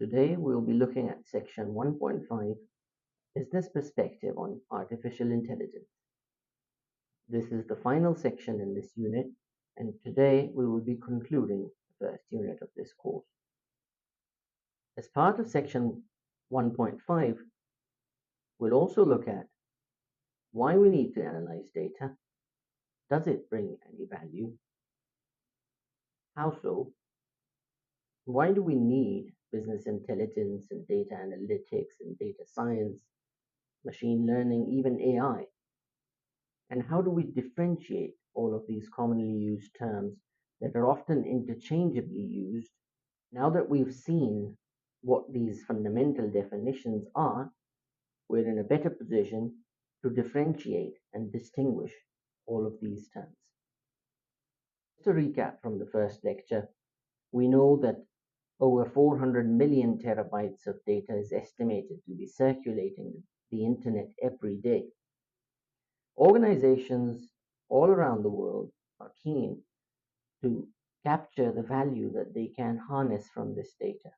Today we'll be looking at section 1.5, Business Perspective on Artificial Intelligence. This is the final section in this unit, and today we will be concluding the first unit of this course. As part of section 1.5, we'll also look at why we need to analyze data. Does it bring any value? How so? Why do we need business intelligence and data analytics and data science, machine learning, even AI? And how do we differentiate all of these commonly used terms that are often interchangeably used? Now that we've seen what these fundamental definitions are, we're in a better position to differentiate and distinguish all of these terms. To recap from the first lecture, we know that over 400 million terabytes of data is estimated to be circulating the internet every day. Organizations all around the world are keen to capture the value that they can harness from this data.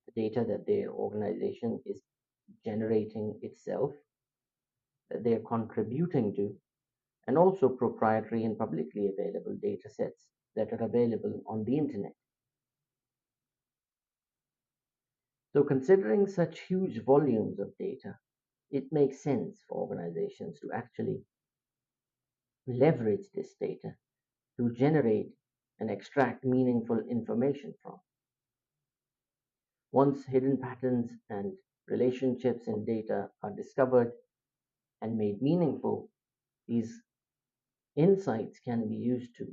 The data that their organization is generating itself, that they're contributing to, and also proprietary and publicly available data sets that are available on the internet. So considering such huge volumes of data, it makes sense for organizations to actually leverage this data to generate and extract meaningful information from. Once hidden patterns and relationships in data are discovered and made meaningful, these insights can be used to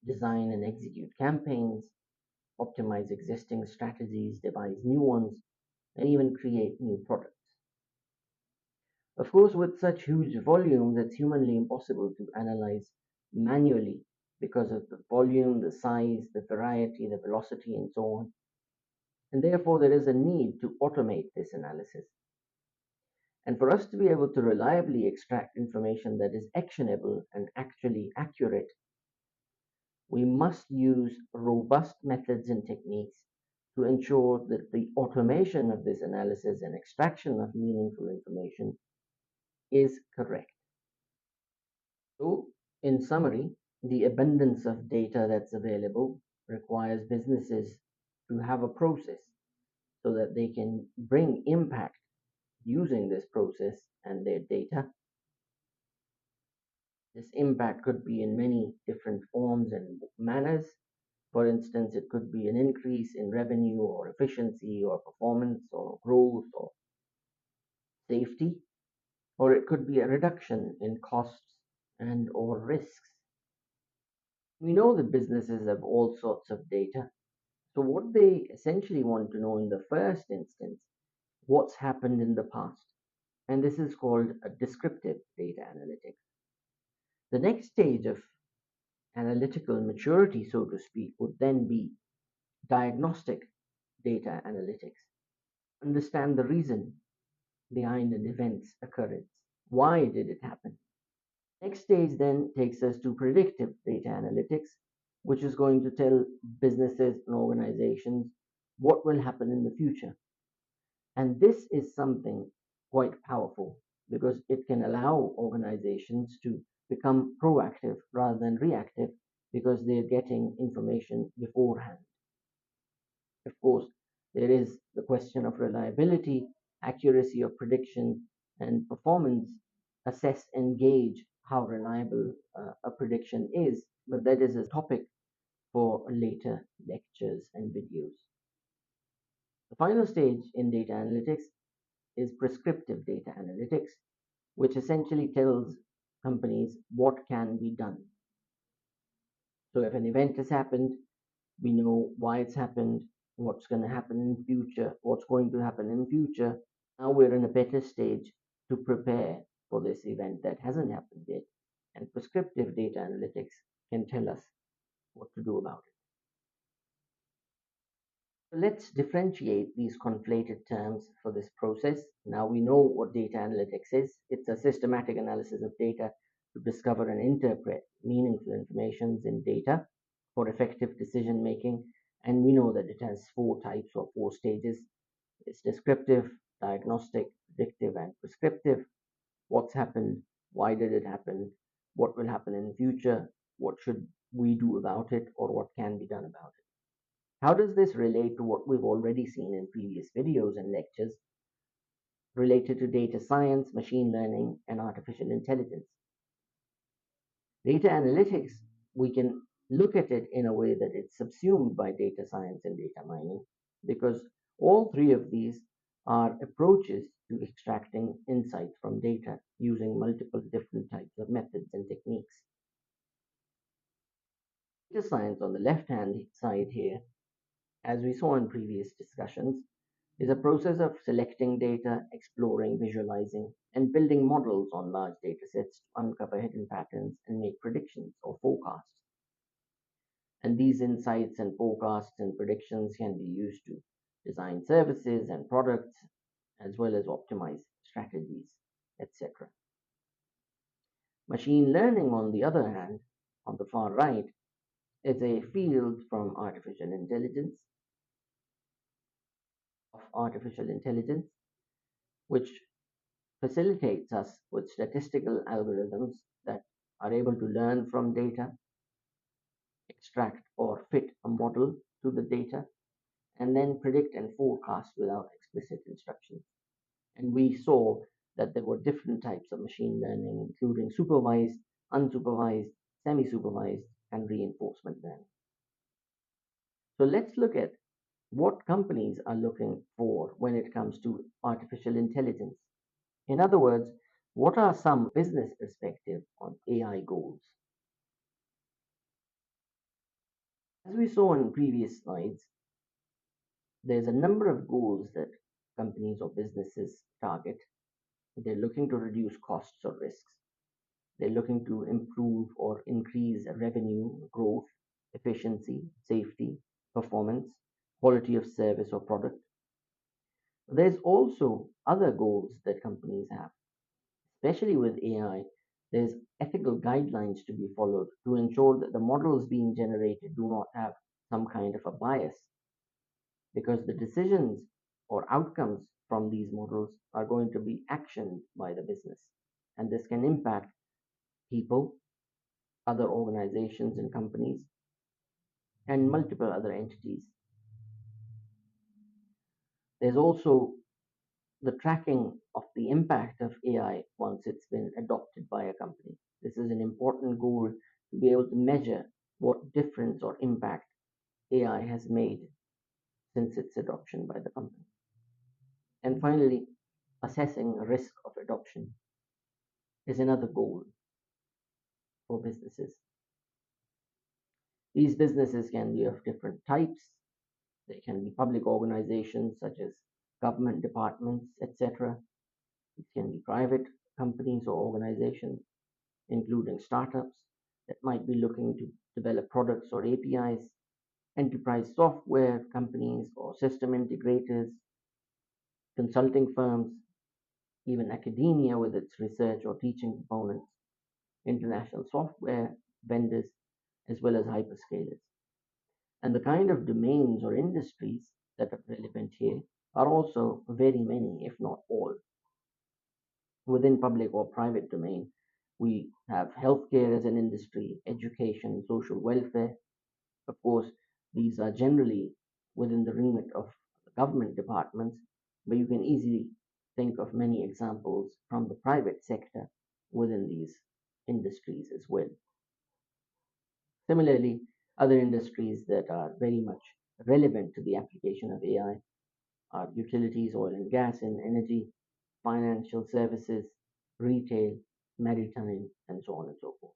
design and execute campaigns, optimize existing strategies, devise new ones, and even create new products. Of course, with such huge volumes, it's humanly impossible to analyze manually because of the volume, the size, the variety, the velocity, and so on. And therefore, there is a need to automate this analysis. And for us to be able to reliably extract information that is actionable and actually accurate, we must use robust methods and techniques to ensure that the automation of this analysis and extraction of meaningful information is correct. So, in summary, the abundance of data that's available requires businesses to have a process so that they can bring impact using this process and their data. This impact could be in many different forms and manners. For instance, it could be an increase in revenue or efficiency or performance or growth or safety, or it could be a reduction in costs and or risks. We know that businesses have all sorts of data. So what they essentially want to know in the first instance, what's happened in the past. And this is called a descriptive data analytics. The next stage of analytical maturity, so to speak, would then be diagnostic data analytics. Understand the reason behind an event's occurrence. Why did it happen? Next stage then takes us to predictive data analytics, which is going to tell businesses and organizations what will happen in the future. And this is something quite powerful because it can allow organizations to become proactive rather than reactive because they're getting information beforehand. Of course, there is the question of reliability, accuracy of prediction, and performance. Assess and gauge how reliable a prediction is, but that is a topic for later lectures and videos. The final stage in data analytics is prescriptive data analytics, which essentially tells companies what can be done. So if an event has happened, we know why it's happened, what's going to happen in future, what's going to happen in future. Now we're in a better stage to prepare for this event that hasn't happened yet. And prescriptive data analytics can tell us what to do about it. Let's differentiate these conflated terms for this process. Now we know what data analytics is. It's a systematic analysis of data to discover and interpret meaningful information in data for effective decision making And we know that it has four types or four stages. It's descriptive, diagnostic, predictive, and prescriptive. What's happened? Why did it happen? What will happen in the future? What should we do about it, or what can be done about it? How does this relate to what we've already seen in previous videos and lectures related to data science, machine learning, and artificial intelligence? Data analytics, we can look at it in a way that it's subsumed by data science and data mining, because all three of these are approaches to extracting insights from data using multiple different types of methods and techniques. Data science on the left hand side here, as we saw in previous discussions, is a process of selecting data, exploring, visualizing, and building models on large data sets to uncover hidden patterns and make predictions or forecasts. And these insights and forecasts and predictions can be used to design services and products, as well as optimize strategies, etc. Machine learning, on the other hand, on the far right, is a field from artificial intelligence, which facilitates us with statistical algorithms that are able to learn from data, extract or fit a model to the data, and then predict and forecast without explicit instructions. And we saw that there were different types of machine learning, including supervised, unsupervised, semi supervised, and reinforcement learning. So let's look at what companies are looking for when it comes to artificial intelligence. In other words, what are some business perspectives on AI goals? As we saw in previous slides, there's a number of goals that companies or businesses target. They're looking to reduce costs or risks. They're looking to improve or increase revenue, growth, efficiency, safety, performance, quality of service or product. There's also other goals that companies have, especially with AI. There's ethical guidelines to be followed to ensure that the models being generated do not have some kind of a bias, because the decisions or outcomes from these models are going to be actioned by the business. And this can impact people, other organizations and companies, and multiple other entities. There's also the tracking of the impact of AI once it's been adopted by a company. This is an important goal to be able to measure what difference or impact AI has made since its adoption by the company. And finally, assessing risk of adoption is another goal for businesses. These businesses can be of different types. They can be public organizations such as government departments, etc. It can be private companies or organizations, including startups that might be looking to develop products or APIs, enterprise software companies or system integrators, consulting firms, even academia with its research or teaching components, international software vendors, as well as hyperscalers. And the kind of domains or industries that are relevant here are also very many, if not all. Within public or private domain, we have healthcare as an industry, education, social welfare. Of course, these are generally within the remit of government departments, but you can easily think of many examples from the private sector within these industries as well. Similarly, other industries that are very much relevant to the application of AI are utilities, oil and gas and energy, financial services, retail, maritime, and so on and so forth.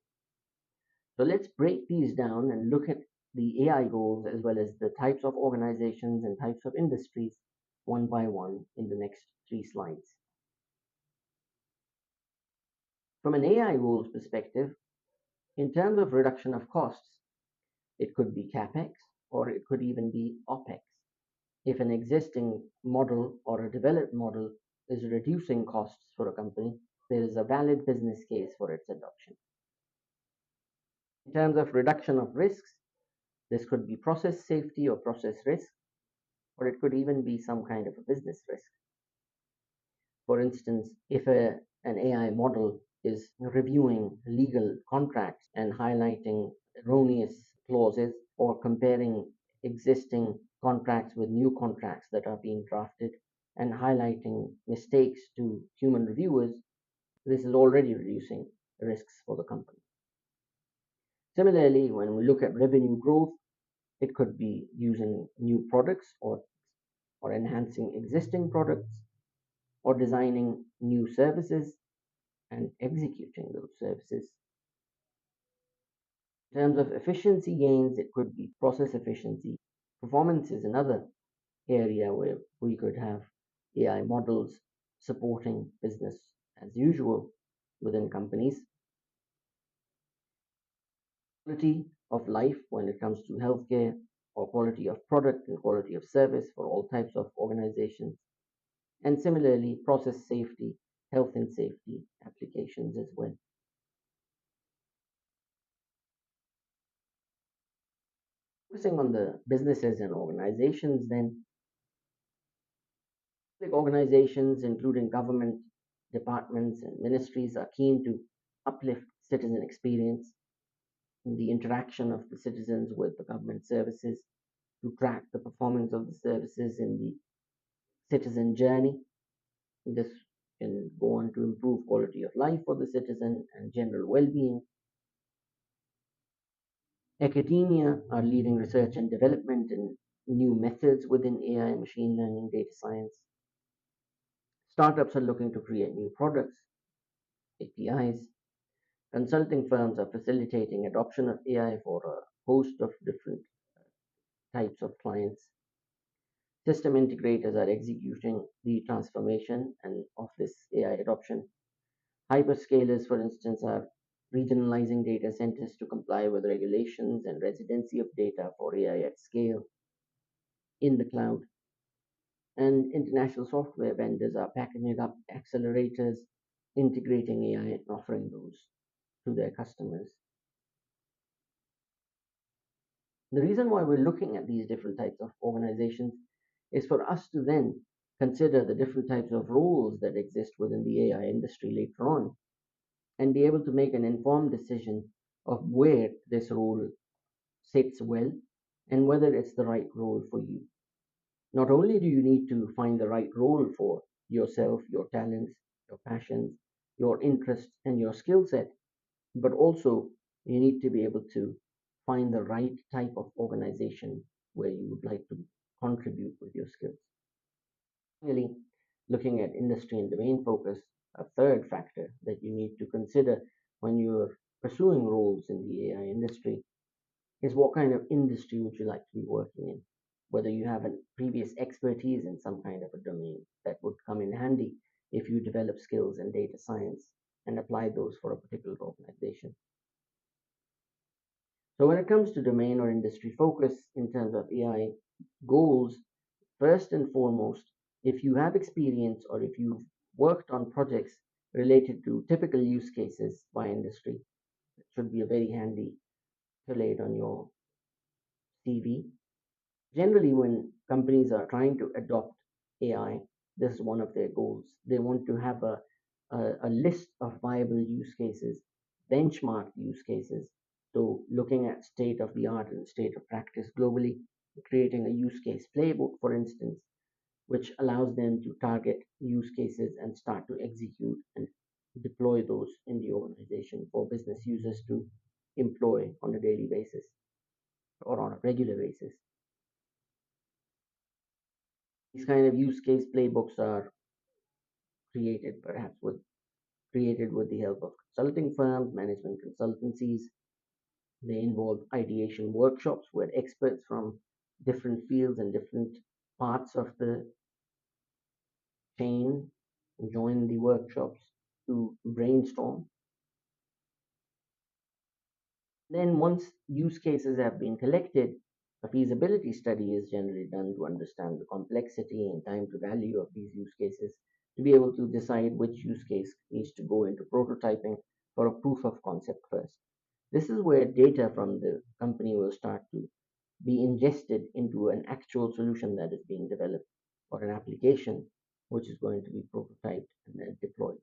So let's break these down and look at the AI goals as well as the types of organizations and types of industries one by one in the next three slides. From an AI goals perspective, in terms of reduction of costs, it could be CapEx or it could even be OpEx. If an existing model or a developed model is reducing costs for a company, there is a valid business case for its adoption. In terms of reduction of risks, This could be process safety or process risk, or it could even be some kind of a business risk. For instance, if an AI model is reviewing legal contracts and highlighting erroneous clauses or comparing existing contracts with new contracts that are being drafted and highlighting mistakes to human reviewers, this is already reducing risks for the company. Similarly, when we look at revenue growth, it could be using new products or enhancing existing products or designing new services and executing those services. In terms of efficiency gains, it could be process efficiency. Performance is another area where we could have AI models supporting business as usual within companies. Quality of life when it comes to healthcare, or quality of product and quality of service for all types of organizations. And similarly, process safety, health and safety applications as well. Focusing on the businesses and organizations, then public organizations, including government departments and ministries, are keen to uplift citizen experience in the interaction of the citizens with the government services, to track the performance of the services in the citizen journey. This can go on to improve quality of life for the citizen and general well-being. Academia are leading research and development in new methods within AI, machine learning, data science. Startups are looking to create new products, APIs. Consulting firms are facilitating adoption of AI for a host of different types of clients. System integrators are executing the transformation and of this AI adoption. Hyperscalers, for instance, are regionalizing data centers to comply with regulations and residency of data for AI at scale in the cloud. And international software vendors are packaging up accelerators, integrating AI and offering those to their customers. The reason why we're looking at these different types of organizations is for us to then consider the different types of roles that exist within the AI industry later on and be able to make an informed decision of where this role sits well and whether it's the right role for you. Not only do you need to find the right role for yourself, your talents, your passions, your interests, and your skill set, but also you need to be able to find the right type of organization where you would like to contribute with your skills. Finally, looking at industry and domain focus, a third factor that you need to consider when you're pursuing roles in the AI industry is what kind of industry would you like to be working in? Whether you have a previous expertise in some kind of a domain that would come in handy if you develop skills in data science and apply those for a particular organization. So when it comes to domain or industry focus in terms of AI goals, first and foremost, if you have experience or if you've worked on projects related to typical use cases by industry, it should be a very handy accolade on your CV. Generally, when companies are trying to adopt AI, this is one of their goals. They want to have a list of viable use cases, benchmark use cases. So, looking at state of the art and state of practice globally, creating a use case playbook, for instance, which allows them to target use cases and start to execute and deploy those in the organization for business users to employ on a daily basis or on a regular basis. These kind of use case playbooks are created perhaps with created with the help of consulting firms, management consultancies. They involve ideation workshops where experts from different fields and different parts of the chain join the workshops to brainstorm. Then, once use cases have been collected, a feasibility study is generally done to understand the complexity and time to value of these use cases to be able to decide which use case needs to go into prototyping for a proof of concept first. This is where data from the company will start to be ingested into an actual solution that is being developed or an application which is going to be prototyped and then deployed.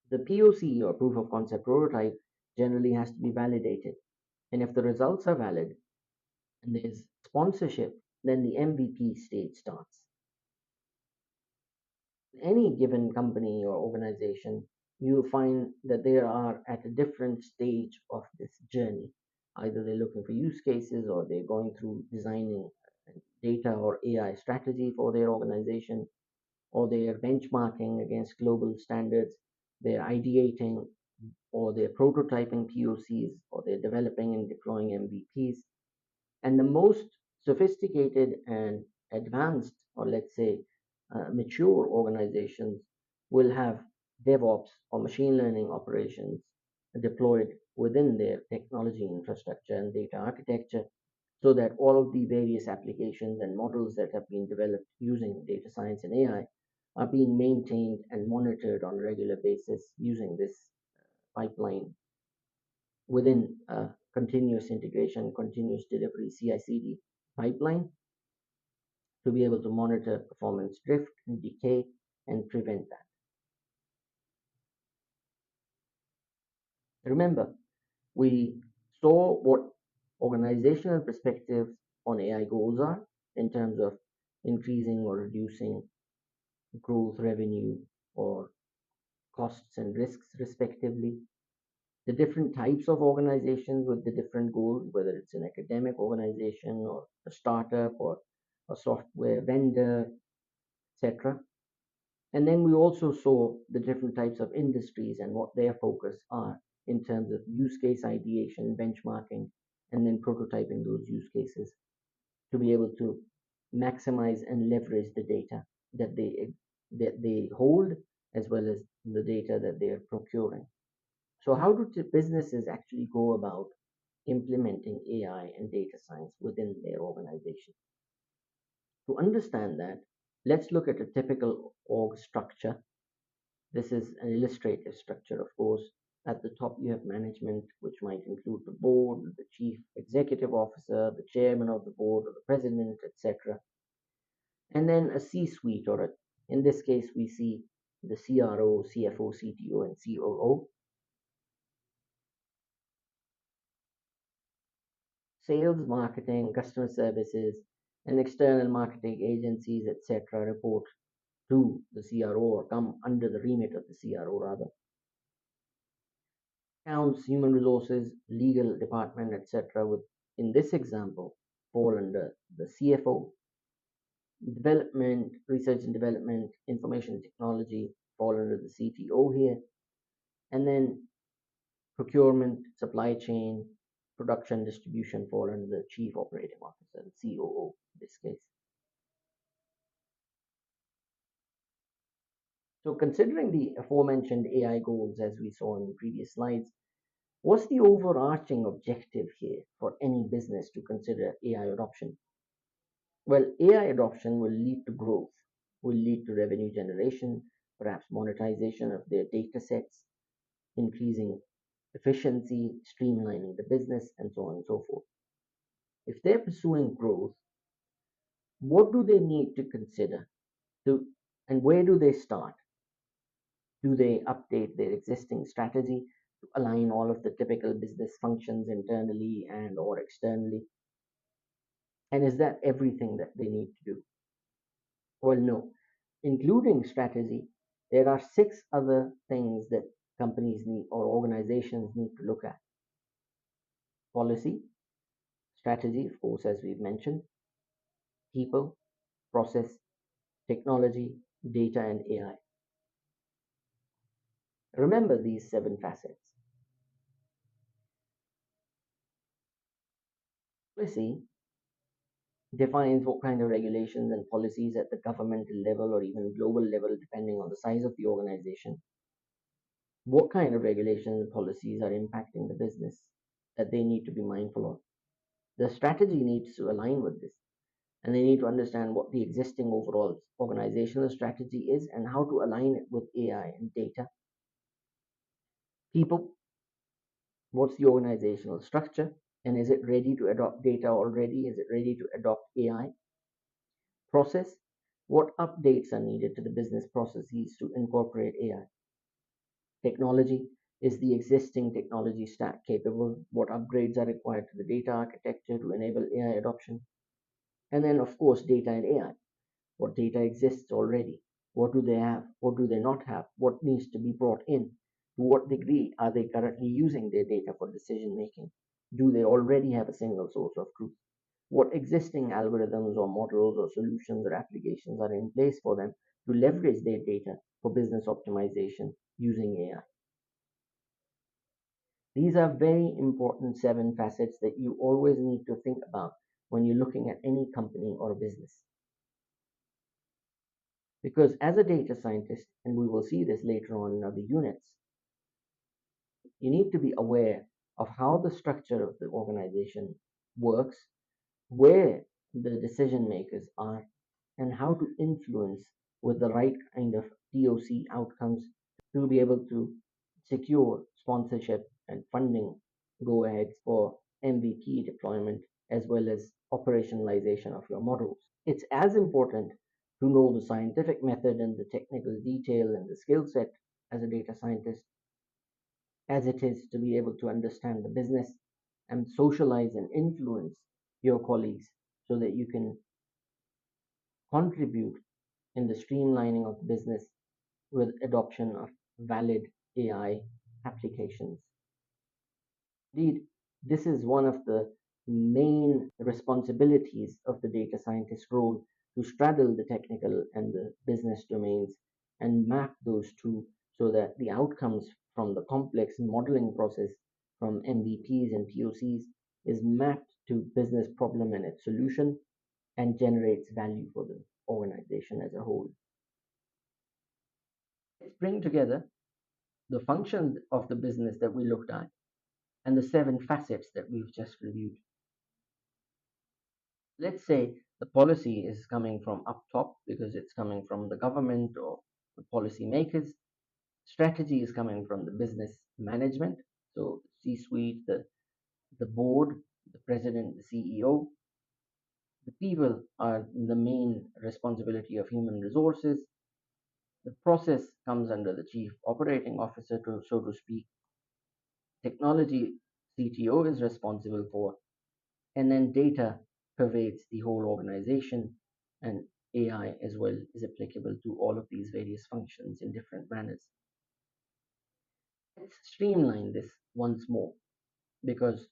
The POC or proof of concept prototype generally has to be validated. And if the results are valid and there's sponsorship, then the MVP stage starts. Any given company or organization, you'll find that they are at a different stage of this journey. Either they're looking for use cases or they're going through designing data or AI strategy for their organization, or they're benchmarking against global standards, they're ideating or they're prototyping POCs, or they're developing and deploying MVPs. And the most sophisticated and advanced, or let's say mature organizations, will have DevOps or machine learning operations deployed within their technology infrastructure and data architecture, so that all of the various applications and models that have been developed using data science and AI are being maintained and monitored on a regular basis using this pipeline within a continuous integration, continuous delivery CI/CD pipeline to be able to monitor performance drift and decay and prevent that. Remember, we saw what organizational perspectives on AI goals are in terms of increasing or reducing growth, revenue, or costs and risks, respectively. The different types of organizations with the different goals, whether it's an academic organization or a startup or a software vendor, etc. And then we also saw the different types of industries and what their focus are in terms of use case ideation, benchmarking, and then prototyping those use cases to be able to maximize and leverage the data that they hold, as well as the data that they are procuring. So how do businesses actually go about implementing AI and data science within their organization? To understand that, let's look at a typical org structure. This is an illustrative structure, of course. At the top, you have management, which might include the board, the chief executive officer, the chairman of the board, or the president, etc. And then a C suite, in this case, we see the CRO, CFO, CTO, and COO. Sales, marketing, customer services, and external marketing agencies, etc., report to the CRO or come under the remit of the CRO rather. Accounts, human resources, legal department, etc., would, in this example, fall under the CFO. Development, research and development, information technology fall under the CTO here. And then procurement, supply chain, production, distribution fall under the chief operating officer, the COO in this case. So considering the aforementioned AI goals as we saw in the previous slides, what's the overarching objective here for any business to consider AI adoption? Well, AI adoption will lead to growth, will lead to revenue generation, perhaps monetization of their data sets, increasing efficiency, streamlining the business, and so on and so forth. If they're pursuing growth, what do they need to consider to, and where do they start? Do they update their existing strategy to align all of the typical business functions internally and or externally? And is that everything that they need to do? Well, no. Including strategy, there are six other things that companies need or organizations need to look at. Policy, strategy, of course, as we've mentioned, people, process, technology, data, and AI. Remember these seven facets. Policy defines what kind of regulations and policies at the governmental level or even global level, depending on the size of the organization, what kind of regulations and policies are impacting the business that they need to be mindful of. The strategy needs to align with this, and they need to understand what the existing overall organizational strategy is and how to align it with AI and data. People, what's the organizational structure? And is it ready to adopt data already? Is it ready to adopt AI? Process, what updates are needed to the business processes to incorporate AI? Technology, is the existing technology stack capable? What upgrades are required to the data architecture to enable AI adoption? And then, of course, data and AI. What data exists already? What do they have? What do they not have? What needs to be brought in? To what degree are they currently using their data for decision making? Do they already have a single source of truth? What existing algorithms or models or solutions or applications are in place for them to leverage their data for business optimization using AI? These are very important 7 facets that you always need to think about when you're looking at any company or business. Because as a data scientist, and we will see this later on in other units, you need to be aware of how the structure of the organization works, where the decision makers are, and how to influence with the right kind of TOC outcomes to be able to secure sponsorship and funding go aheads for MVP deployment as well as operationalization of your models. It's as important to know the scientific method and the technical detail and the skill set as a data scientist as it is to be able to understand the business and socialize and influence your colleagues so that you can contribute in the streamlining of business with adoption of valid AI applications. Indeed, this is one of the main responsibilities of the data scientist role to straddle the technical and the business domains and map those two so that the outcomes from the complex modeling process from MVPs and POCs is mapped to business problem and its solution and generates value for the organization as a whole. Let's bring together the functions of the business that we looked at and the 7 facets that we've just reviewed. Let's say the policy is coming from up top because it's coming from the government or the policy makers. Strategy is coming from the business management, so C-suite, the board, the president, the CEO. The people are the main responsibility of human resources. The process comes under the chief operating officer, so to speak. Technology, CTO is responsible for, and then data pervades the whole organization, and AI as well is applicable to all of these various functions in different manners. Let's streamline this once more because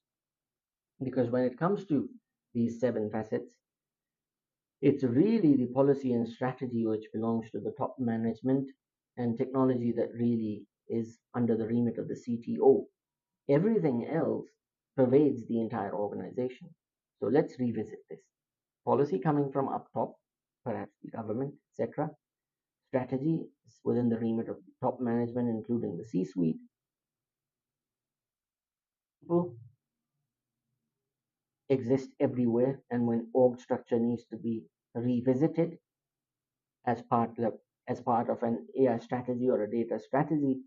when it comes to these 7 facets, it's really the policy and strategy which belongs to the top management and technology that really is under the remit of the CTO. Everything else pervades the entire organization. So let's revisit this. Policy coming from up top, perhaps the government, etc. Strategy is within the remit of the top management, including the C-suite. People exist everywhere, and when org structure needs to be revisited as part of an AI strategy or a data strategy,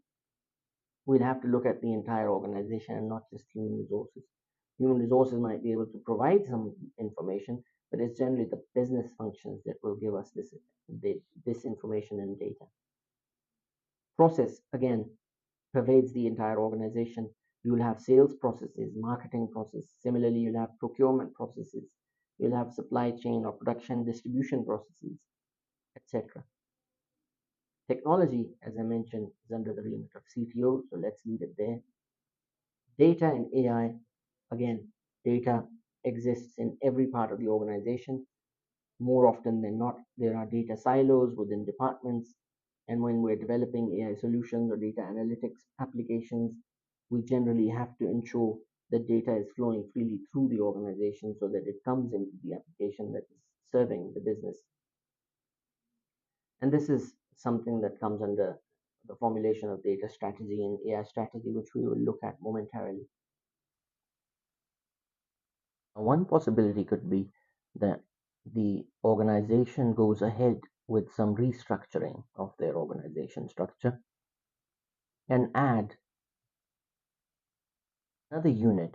we'll have to look at the entire organization and not just human resources. Human resources might be able to provide some information, but it's generally the business functions that will give us this information and data. Process, again, pervades the entire organization. You'll have sales processes, marketing processes. Similarly, you'll have procurement processes. You'll have supply chain or production distribution processes, etc. Technology, as I mentioned, is under the remit of CTO, so let's leave it there. Data and AI, again, data exists in every part of the organization. More often than not, there are data silos within departments. And when we're developing AI solutions or data analytics applications, we generally have to ensure that data is flowing freely through the organization so that it comes into the application that is serving the business. And this is something that comes under the formulation of data strategy and AI strategy, which we will look at momentarily. One possibility could be that the organization goes ahead with some restructuring of their organization structure and add another unit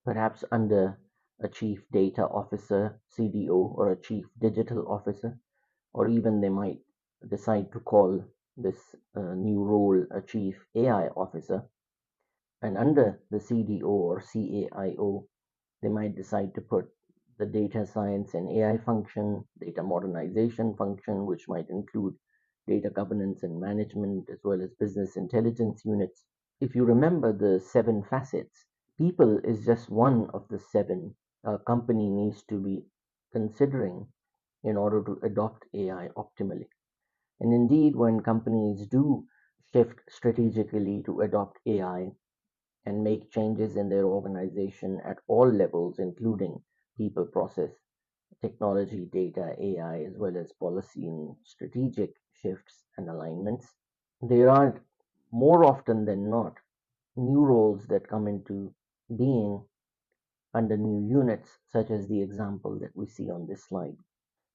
perhaps under a chief data officer, CDO, or a chief digital officer, or even they might decide to call this new role a chief AI officer. And under the CDO or CAIO, they might decide to put the data science and AI function, data modernization function, which might include data governance and management, as well as business intelligence units. If you remember the seven facets, people is just one of the seven a company needs to be considering in order to adopt AI optimally. And indeed, when companies do shift strategically to adopt AI and make changes in their organization at all levels, including people, process, technology, data, AI, as well as policy and strategic shifts and alignments, there are more often than not new roles that come into being under new units, such as the example that we see on this slide.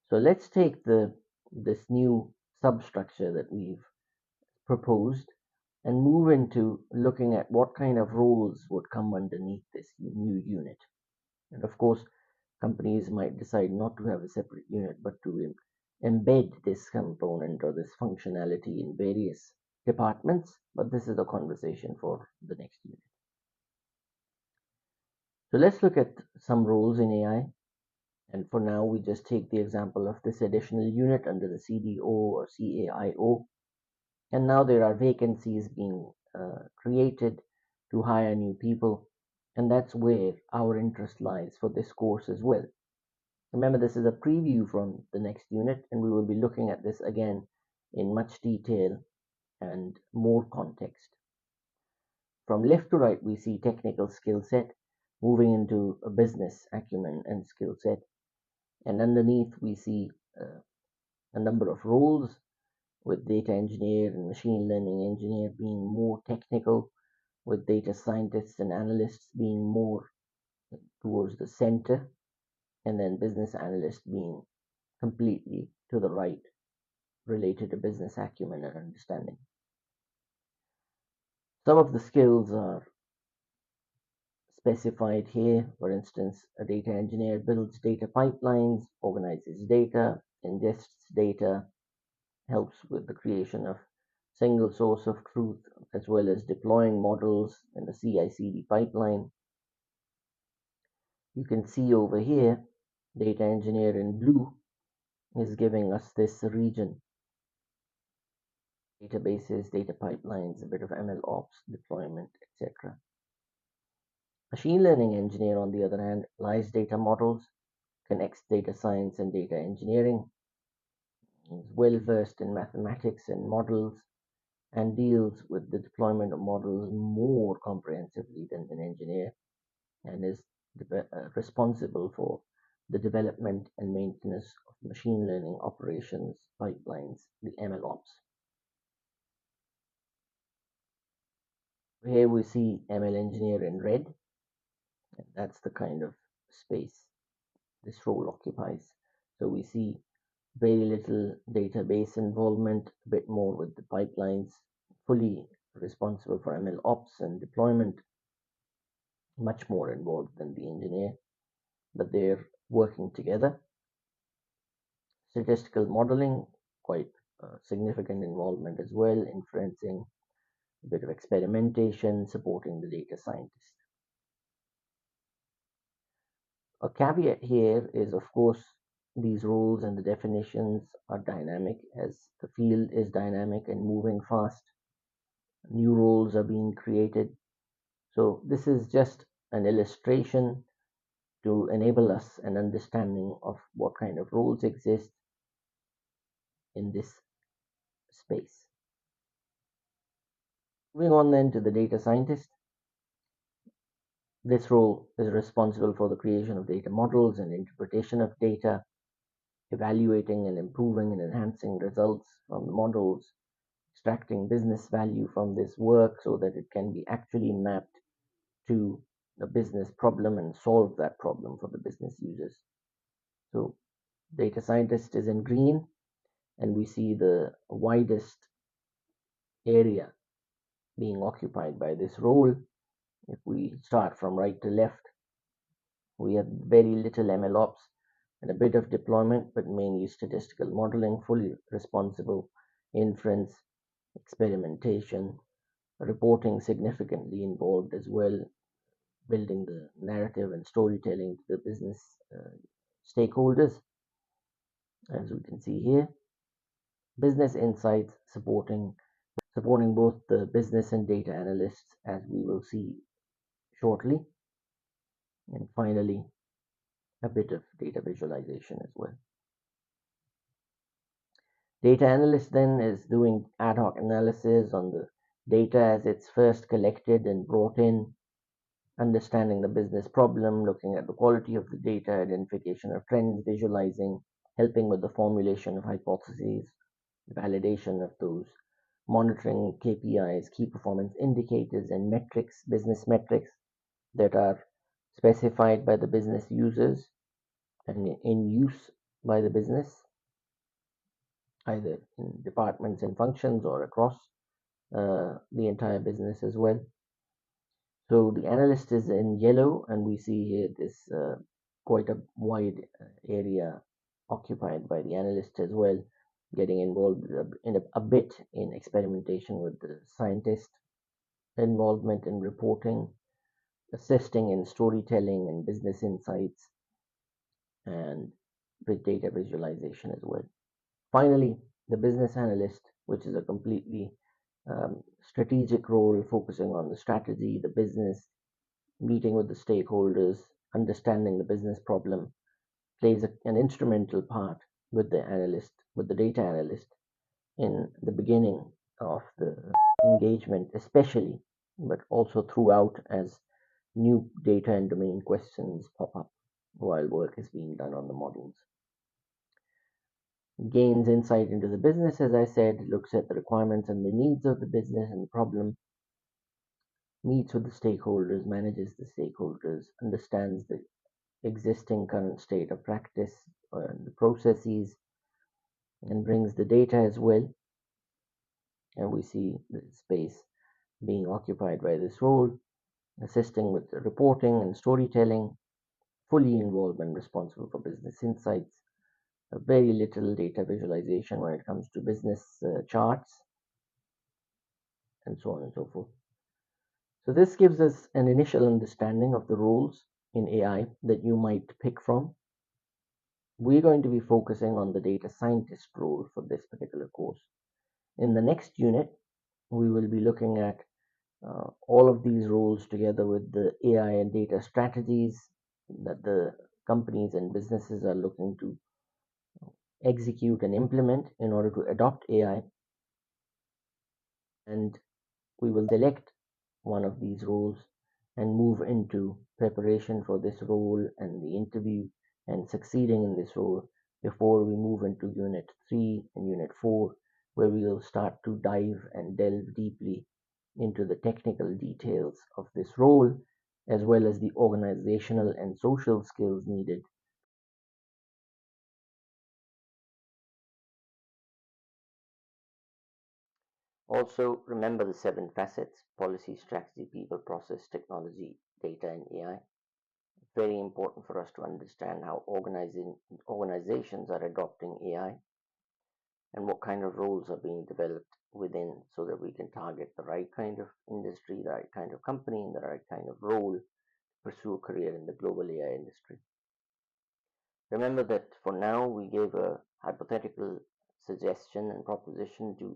So let's take this new substructure that we've proposed and move into looking at what kind of roles would come underneath this new unit. And of course, companies might decide not to have a separate unit, but to embed this component or this functionality in various departments. But this is a conversation for the next unit. So let's look at some roles in AI. And for now, we just take the example of this additional unit under the CDO or CAIO. And now there are vacancies being created to hire new people. And that's where our interest lies for this course as well. Remember, this is a preview from the next unit, and we will be looking at this again in much detail and more context. From left to right, we see technical skill set moving into a business acumen and skill set. And underneath, we see a number of roles with data engineer and machine learning engineer being more technical, with data scientists and analysts being more towards the center, and then business analysts being completely to the right, related to business acumen and understanding. Some of the skills are specified here. For instance, a data engineer builds data pipelines, organizes data, ingests data, helps with the creation of single source of truth, as well as deploying models in the CI/CD pipeline. You can see over here, data engineer in blue is giving us this region: databases, data pipelines, a bit of ML ops, deployment, etc. Machine learning engineer, on the other hand, lies data models, connects data science and data engineering, is well versed in mathematics and models, and deals with the deployment of models more comprehensively than an engineer, and is responsible for the development and maintenance of machine learning operations pipelines, the ML ops. Here we see ML engineer in red, and that's the kind of space this role occupies. So we see very little database involvement, a bit more with the pipelines, fully responsible for ML ops and deployment, much more involved than the engineer, but they're working together. Statistical modeling, quite significant involvement as well, inferencing, a bit of experimentation, supporting the data scientist. A caveat here is, of course, these roles and the definitions are dynamic, as the field is dynamic and moving fast. New roles are being created. So this is just an illustration to enable us an understanding of what kind of roles exist in this space. Moving on then to the data scientist. This role is responsible for the creation of data models and interpretation of data, evaluating and improving and enhancing results from the models, extracting business value from this work so that it can be actually mapped to a business problem and solve that problem for the business users. So data scientist is in green, and we see the widest area being occupied by this role. If we start from right to left, We have very little MLOps and a bit of deployment, but mainly statistical modeling, fully responsible inference, experimentation, reporting significantly involved as well, building the narrative and storytelling to the business stakeholders, as we can see here. Business insights supporting both the business and data analysts, as we will see shortly. And finally, a bit of data visualization as well. Data analyst then is doing ad hoc analysis on the data as it's first collected and brought in, understanding the business problem, looking at the quality of the data, identification of trends, visualizing, helping with the formulation of hypotheses, validation of those, monitoring KPIs, key performance indicators, and metrics, business metrics that are specified by the business users and in use by the business, either in departments and functions or across the entire business as well. So the analyst is in yellow, and we see here this quite a wide area occupied by the analyst as well, getting involved in a bit in experimentation with the scientist, involvement in reporting, assisting in storytelling and business insights, and with data visualization as well. Finally, the business analyst, which is a completely strategic role focusing on the strategy, the business, meeting with the stakeholders, understanding the business problem, plays an instrumental part with the data analyst in the beginning of the engagement, especially, but also throughout as new data and domain questions pop up while work is being done on the models. Gains insight into the business, as I said, looks at the requirements and the needs of the business and the problem, meets with the stakeholders, manages the stakeholders, understands the existing current state of practice and the processes, and brings the data as well. And we see the space being occupied by this role, assisting with the reporting and storytelling, fully involved and responsible for business insights, very little data visualization when it comes to business charts, and so on and so forth. So this gives us an initial understanding of the roles in AI that you might pick from. We're going to be focusing on the data scientist role for this particular course. In the next unit, we will be looking at all of these roles together with the AI and data strategies that the companies and businesses are looking to execute and implement in order to adopt AI. And we will select one of these roles and move into preparation for this role and the interview and succeeding in this role before we move into Unit 3 and Unit 4, where we will start to dive and delve deeply into the technical details of this role, as well as the organizational and social skills needed. Also, remember the 7 facets: policy, strategy, people, process, technology, data, and AI. Very important for us to understand how organizations are adopting AI and what kind of roles are being developed within, so that we can target the right kind of industry, the right kind of company, and the right kind of role to pursue a career in the global AI industry. Remember that for now we gave a hypothetical suggestion and proposition to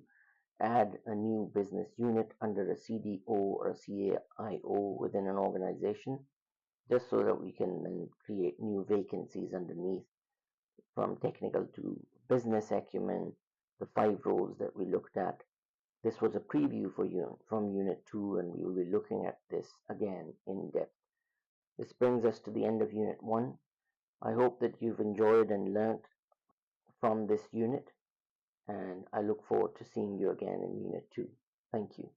add a new business unit under a CDO or a CAIO within an organization, just so that we can then create new vacancies underneath, from technical to business acumen, the 5 roles that we looked at. This was a preview for you from Unit 2, and we will be looking at this again in depth. This brings us to the end of Unit 1. I hope that you've enjoyed and learnt from this unit, and I look forward to seeing you again in Unit 2. Thank you.